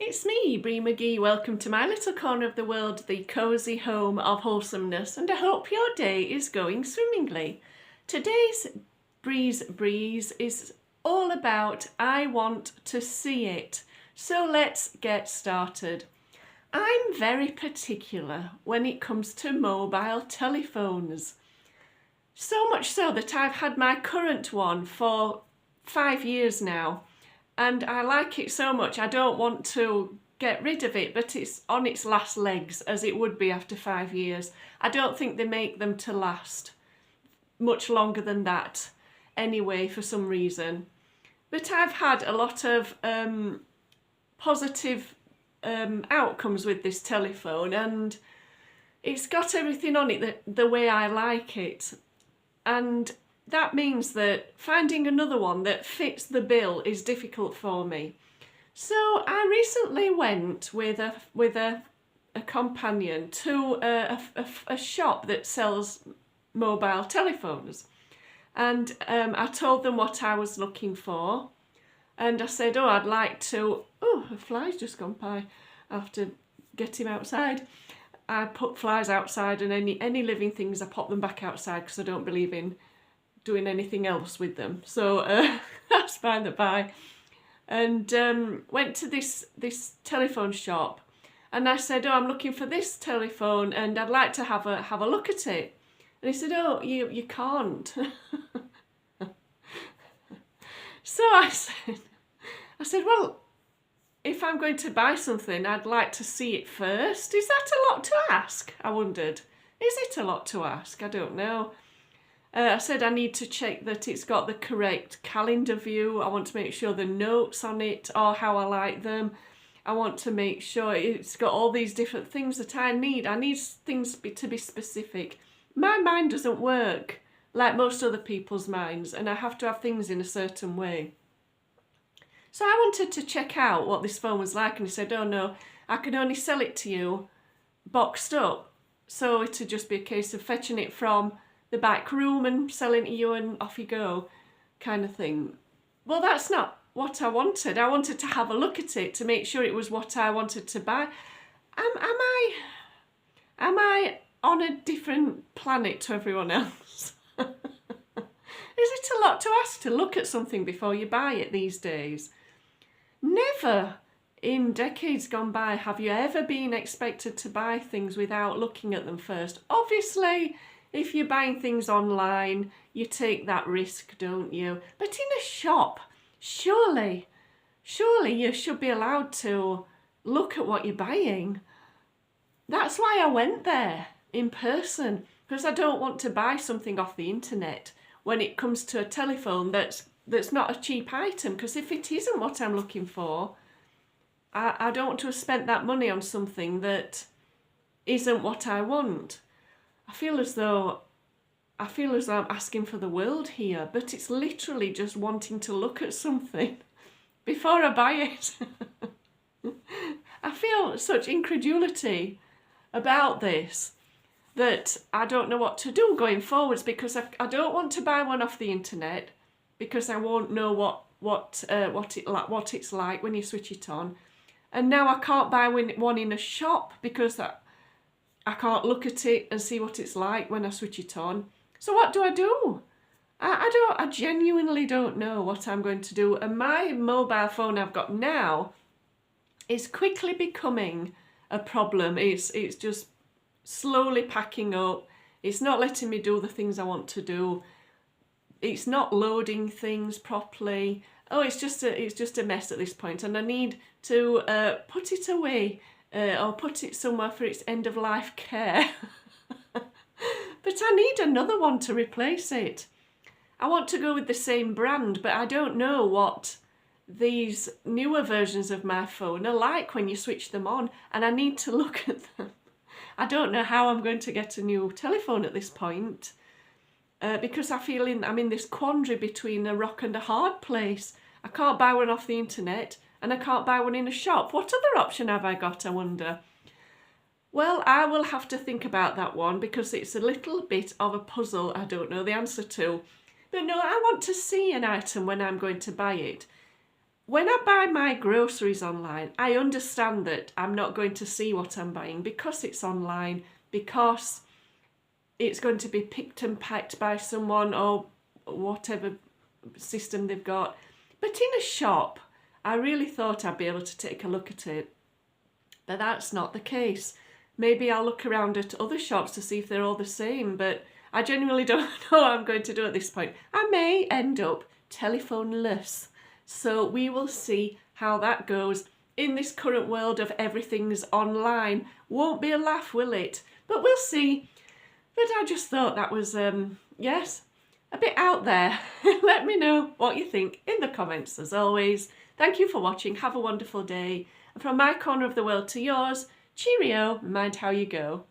It's me, Bree McGee. Welcome to my little corner of the world, the cosy home of wholesomeness, and I hope your day is going swimmingly. Today's Bree's Breeze is all about I want to see it. So let's get started. I'm very particular when it comes to mobile telephones. So much so that I've had my current one for 5 years now. And I like it so much, I don't want to get rid of it, but it's on its last legs, as it would be after 5 years. I don't think they make them to last much longer than that anyway, for some reason. But I've had a lot of positive outcomes with this telephone, and it's got everything on it the way I like it. And that means that finding another one that fits the bill is difficult for me. So I recently went with a companion to a shop that sells mobile telephones, and I told them what I was looking for, and I said, oh, I'd like to, oh, a fly's just gone by. I have to get him outside. I put flies outside, and any living things I pop them back outside because I don't believe in doing anything else with them. So that's by the by. And went to this telephone shop, and I said, oh, I'm looking for this telephone and I'd like to have a look at it. And he said, oh, you can't. So I said, well, if I'm going to buy something, I'd like to see it first. Is that a lot to ask? I wondered. Is it a lot to ask? I don't know. I said I need to check that it's got the correct calendar view. I want to make sure the notes on it are how I like them. I want to make sure it's got all these different things that I need. I need things to be specific. My mind doesn't work like most other people's minds, and I have to have things in a certain way. So I wanted to check out what this phone was like, and he said, oh no, I can only sell it to you boxed up. So it'd just be a case of fetching it from the back room and selling to you and off you go, kind of thing. Well, that's not what I wanted. I wanted to have a look at it to make sure it was what I wanted to buy. Am I on a different planet to everyone else? Is it a lot to ask to look at something before you buy it these days? Never in decades gone by have you ever been expected to buy things without looking at them first. Obviously, if you're buying things online, you take that risk, don't you? But in a shop, surely you should be allowed to look at what you're buying. That's why I went there in person, because I don't want to buy something off the internet when it comes to a telephone that's not a cheap item, because if it isn't what I'm looking for, I don't want to have spent that money on something that isn't what I want. I feel as though I'm asking for the world here, but it's literally just wanting to look at something before I buy it. I feel such incredulity about this that I don't know what to do going forwards, because I don't want to buy one off the internet because I won't know what it's like when you switch it on, and now I can't buy one in a shop because I can't look at it and see what it's like when I switch it on. So what do I do? I genuinely don't know what I'm going to do. And my mobile phone I've got now is quickly becoming a problem. It's just slowly packing up. It's not letting me do the things I want to do. It's not loading things properly. Oh, it's just a mess at this point, and I need to put it away. Or put it somewhere for its end-of-life care. But I need another one to replace it. I want to go with the same brand, but I don't know what these newer versions of my phone are like when you switch them on, and I need to look at them. I don't know how I'm going to get a new telephone at this point, because I feel I'm in this quandary between a rock and a hard place. I can't buy one off the internet, and I can't buy one in a shop. What other option have I got, I wonder? Well, I will have to think about that one, because it's a little bit of a puzzle I don't know the answer to. But no, I want to see an item when I'm going to buy it. when I buy my groceries online, I understand that I'm not going to see what I'm buying because it's online, because it's going to be picked and packed by someone or whatever system they've got. But in a shop, I really thought I'd be able to take a look at it. But that's not the case. Maybe I'll look around at other shops to see if they're all the same, but I genuinely don't know what I'm going to do at this point. I may end up telephone-less. So we will see how that goes in this current world of everything's online. Won't be a laugh, will it? But we'll see. But I just thought that was, yes, a bit out there. Let me know what you think in the comments as always. Thank you for watching. Have a wonderful day. And from my corner of the world to yours, cheerio, mind how you go.